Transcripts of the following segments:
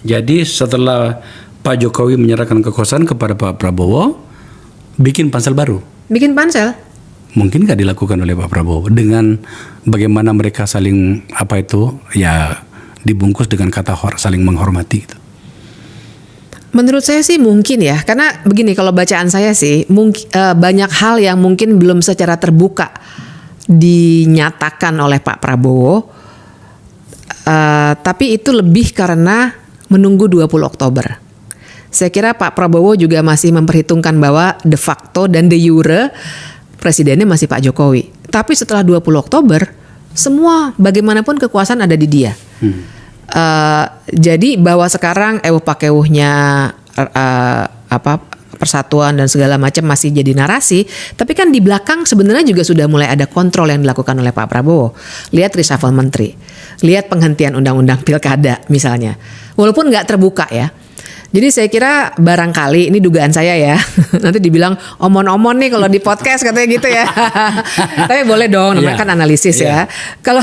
Jadi setelah Pak Jokowi menyerahkan kekuasaan kepada Pak Prabowo, bikin pansel baru. Bikin pansel? Mungkin nggak dilakukan oleh Pak Prabowo dengan bagaimana mereka saling dibungkus dengan kata saling menghormati gitu. Menurut saya sih mungkin ya, karena begini, kalau bacaan saya sih banyak hal yang mungkin belum secara terbuka dinyatakan oleh Pak Prabowo, tapi itu lebih karena menunggu 20 Oktober. Saya kira Pak Prabowo juga masih memperhitungkan bahwa de facto dan de jure presidennya masih Pak Jokowi. Tapi setelah 20 Oktober, semua bagaimanapun kekuasaan ada di dia. Jadi bahwa sekarang pakewuhnya persatuan dan segala macam masih jadi narasi, tapi kan di belakang sebenarnya juga sudah mulai ada kontrol yang dilakukan oleh Pak Prabowo. Lihat reshuffle menteri, lihat penghentian undang-undang pilkada misalnya, walaupun nggak terbuka ya. Jadi saya kira barangkali, ini dugaan saya ya, nanti dibilang omon-omon nih kalau di podcast katanya gitu ya. Tapi boleh dong, namanya kan analisis ya. Kalau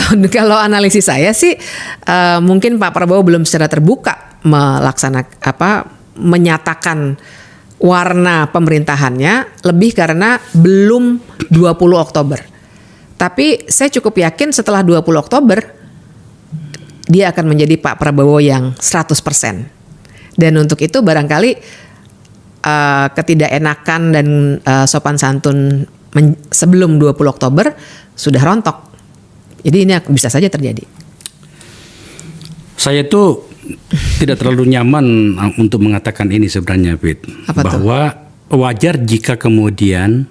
analisis saya sih mungkin Pak Prabowo belum secara terbuka menyatakan warna pemerintahannya, lebih karena belum 20 Oktober. Tapi saya cukup yakin setelah 20 Oktober dia akan menjadi Pak Prabowo yang 100%. Dan untuk itu barangkali ketidakenakan dan sopan santun sebelum 20 Oktober sudah rontok. Jadi ini bisa saja terjadi. Saya tuh tidak terlalu nyaman untuk mengatakan ini sebenarnya, Fit. Bahwa wajar jika kemudian,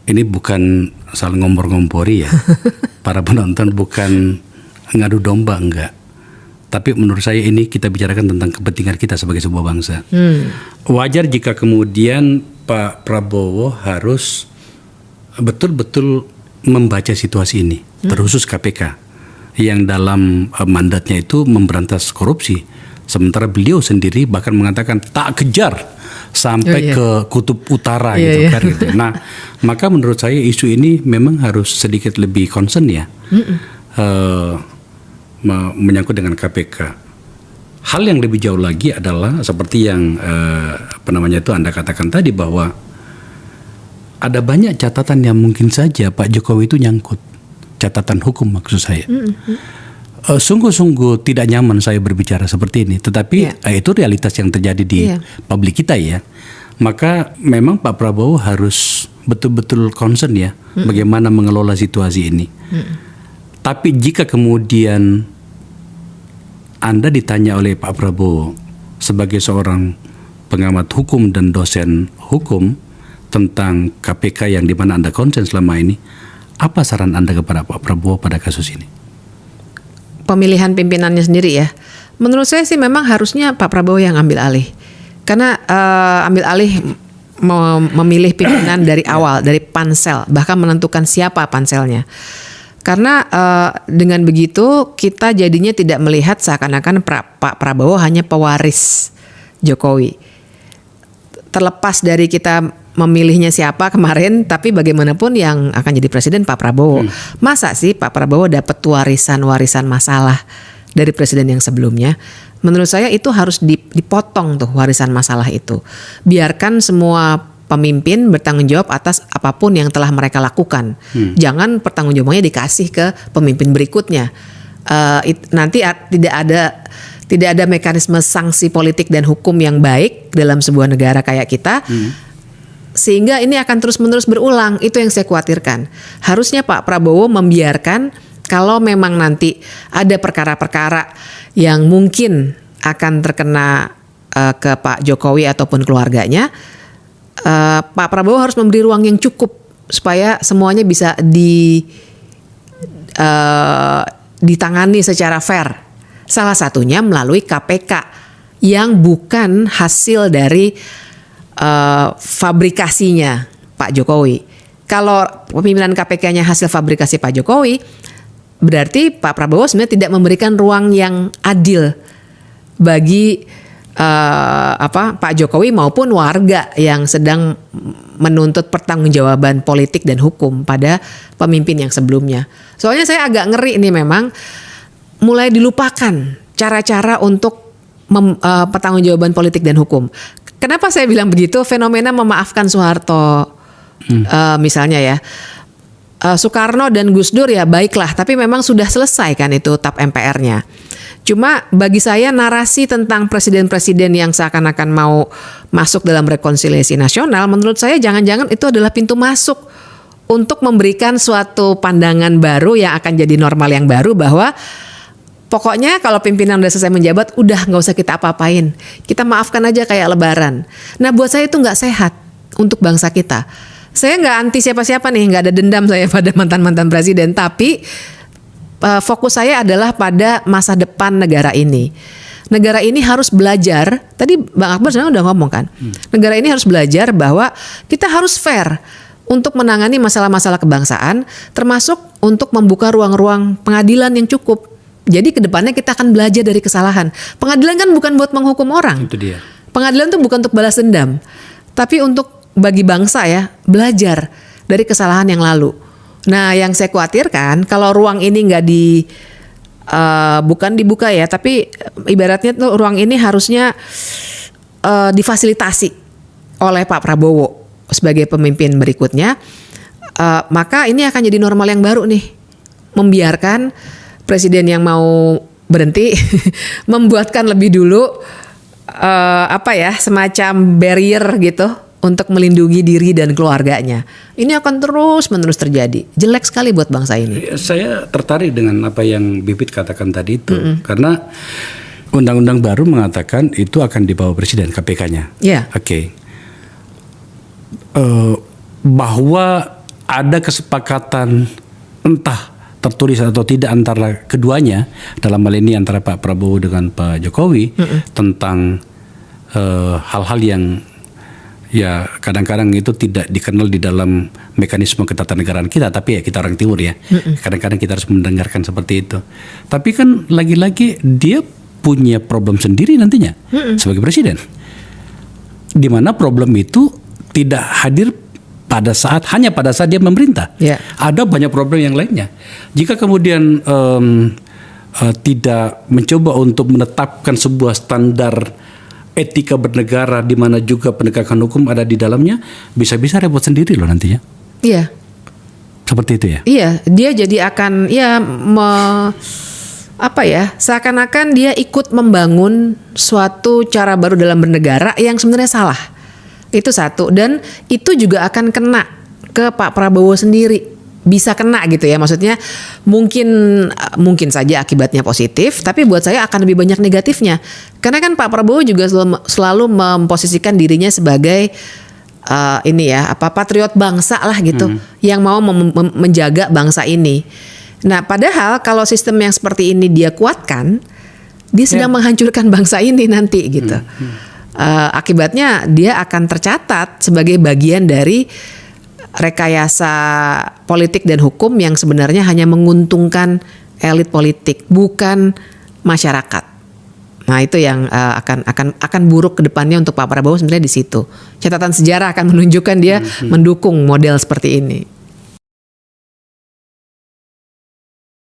ini bukan salah ngompor-ngompori ya. Para penonton bukan ngadu domba, enggak. Tapi menurut saya ini kita bicarakan tentang kepentingan kita sebagai sebuah bangsa. Wajar jika kemudian Pak Prabowo harus betul-betul membaca situasi ini, terkhusus KPK yang dalam mandatnya itu memberantas korupsi. Sementara beliau sendiri bahkan mengatakan tak kejar sampai ke kutub utara gitu kan. Gitu. Nah, maka menurut saya isu ini memang harus sedikit lebih concern ya. Menyangkut dengan KPK. Hal yang lebih jauh lagi adalah seperti yang Anda katakan tadi, bahwa ada banyak catatan yang mungkin saja Pak Jokowi itu nyangkut. Catatan hukum maksud saya. Sungguh-sungguh tidak nyaman saya berbicara seperti ini, tetapi itu realitas yang terjadi di publik kita ya. Maka memang Pak Prabowo harus betul-betul concern ya bagaimana mengelola situasi ini. Tapi jika kemudian Anda ditanya oleh Pak Prabowo sebagai seorang pengamat hukum dan dosen hukum tentang KPK yang dimana Anda konsen selama ini, apa saran Anda kepada Pak Prabowo pada kasus ini? Pemilihan pimpinannya sendiri ya. Menurut saya sih memang harusnya Pak Prabowo yang ambil alih. Karena ambil alih memilih pimpinan dari awal, dari pansel, bahkan menentukan siapa panselnya. Karena dengan begitu kita jadinya tidak melihat seakan-akan Pak Prabowo hanya pewaris Jokowi. Terlepas dari kita memilihnya siapa kemarin, tapi bagaimanapun yang akan jadi presiden Pak Prabowo. Masa sih Pak Prabowo dapat warisan masalah dari presiden yang sebelumnya? Menurut saya itu harus dipotong tuh warisan masalah itu. Biarkan semua pemimpin bertanggung jawab atas apapun yang telah mereka lakukan. Jangan pertanggungjawabannya dikasih ke pemimpin berikutnya. Nanti tidak ada mekanisme sanksi politik dan hukum yang baik dalam sebuah negara kayak kita. Sehingga ini akan terus-menerus berulang. Itu yang saya khawatirkan. Harusnya Pak Prabowo membiarkan kalau memang nanti ada perkara-perkara yang mungkin akan terkena ke Pak Jokowi ataupun keluarganya, Pak Prabowo harus memberi ruang yang cukup supaya semuanya bisa ditangani secara fair. Salah satunya melalui KPK yang bukan hasil dari fabrikasinya Pak Jokowi. Kalau pemimpinan KPK-nya hasil fabrikasi Pak Jokowi, berarti Pak Prabowo sebenarnya tidak memberikan ruang yang adil bagi Pak Jokowi maupun warga yang sedang menuntut pertanggungjawaban politik dan hukum pada pemimpin yang sebelumnya. Soalnya saya agak ngeri ini memang mulai dilupakan cara-cara untuk pertanggungjawaban politik dan hukum. Kenapa saya bilang begitu? Fenomena memaafkan Soeharto misalnya ya. Soekarno dan Gus Dur ya baiklah, tapi memang sudah selesai kan itu TAP MPR-nya. Cuma bagi saya narasi tentang presiden-presiden yang seakan-akan mau masuk dalam rekonsiliasi nasional, menurut saya jangan-jangan itu adalah pintu masuk untuk memberikan suatu pandangan baru yang akan jadi normal yang baru, bahwa pokoknya kalau pimpinan udah selesai menjabat, udah nggak usah kita apa-apain, kita maafkan aja kayak Lebaran. Nah buat saya itu nggak sehat untuk bangsa kita. Saya nggak anti siapa-siapa nih, nggak ada dendam saya pada mantan-mantan presiden, tapi fokus saya adalah pada masa depan negara ini. Negara ini harus belajar, tadi Bang Akbar sebenarnya udah ngomong kan, negara ini harus belajar bahwa kita harus fair untuk menangani masalah-masalah kebangsaan, termasuk untuk membuka ruang-ruang pengadilan yang cukup. Jadi kedepannya kita akan belajar dari kesalahan. Pengadilan kan bukan buat menghukum orang. Itu dia. Pengadilan itu bukan untuk balas dendam, tapi untuk bagi bangsa ya, belajar dari kesalahan yang lalu. Nah, yang saya khawatirkan kalau ruang ini nggak bukan dibuka ya, tapi ibaratnya tuh ruang ini harusnya difasilitasi oleh Pak Prabowo sebagai pemimpin berikutnya, maka ini akan jadi normal yang baru nih, membiarkan presiden yang mau berhenti membuatkan lebih dulu semacam barrier gitu untuk melindungi diri dan keluarganya. Ini akan terus-menerus terjadi. Jelek sekali buat bangsa ini. Saya tertarik dengan apa yang Bibit katakan tadi itu. Karena undang-undang baru mengatakan itu akan dibawa presiden, KPK-nya. Iya. Oke. Bahwa ada kesepakatan entah tertulis atau tidak antara keduanya, dalam hal ini antara Pak Prabowo dengan Pak Jokowi, tentang hal-hal yang ya kadang-kadang itu tidak dikenal di dalam mekanisme ketatanegaraan kita, tapi ya kita orang timur ya, kadang-kadang kita harus mendengarkan seperti itu. Tapi kan lagi-lagi dia punya problem sendiri nantinya sebagai presiden, di mana problem itu tidak hadir hanya pada saat dia memerintah. Ada banyak problem yang lainnya. Jika kemudian tidak mencoba untuk menetapkan sebuah standar etika bernegara di mana juga penegakan hukum ada di dalamnya, bisa-bisa repot sendiri loh nantinya. Iya. Seperti itu ya. Iya, dia jadi akan seakan-akan dia ikut membangun suatu cara baru dalam bernegara yang sebenarnya salah. Itu satu, dan itu juga akan kena ke Pak Prabowo sendiri. Bisa kena gitu ya, maksudnya mungkin saja akibatnya positif, tapi buat saya akan lebih banyak negatifnya, karena kan Pak Prabowo juga selalu memposisikan dirinya sebagai patriot bangsa lah gitu, yang mau menjaga bangsa ini. Nah padahal kalau sistem yang seperti ini dia kuatkan, dia sedang menghancurkan bangsa ini nanti gitu. Akibatnya dia akan tercatat sebagai bagian dari rekayasa politik dan hukum yang sebenarnya hanya menguntungkan elit politik, bukan masyarakat. Nah itu yang akan buruk ke depannya untuk Pak Prabowo sebenarnya di situ. Catatan sejarah akan menunjukkan dia mendukung model seperti ini.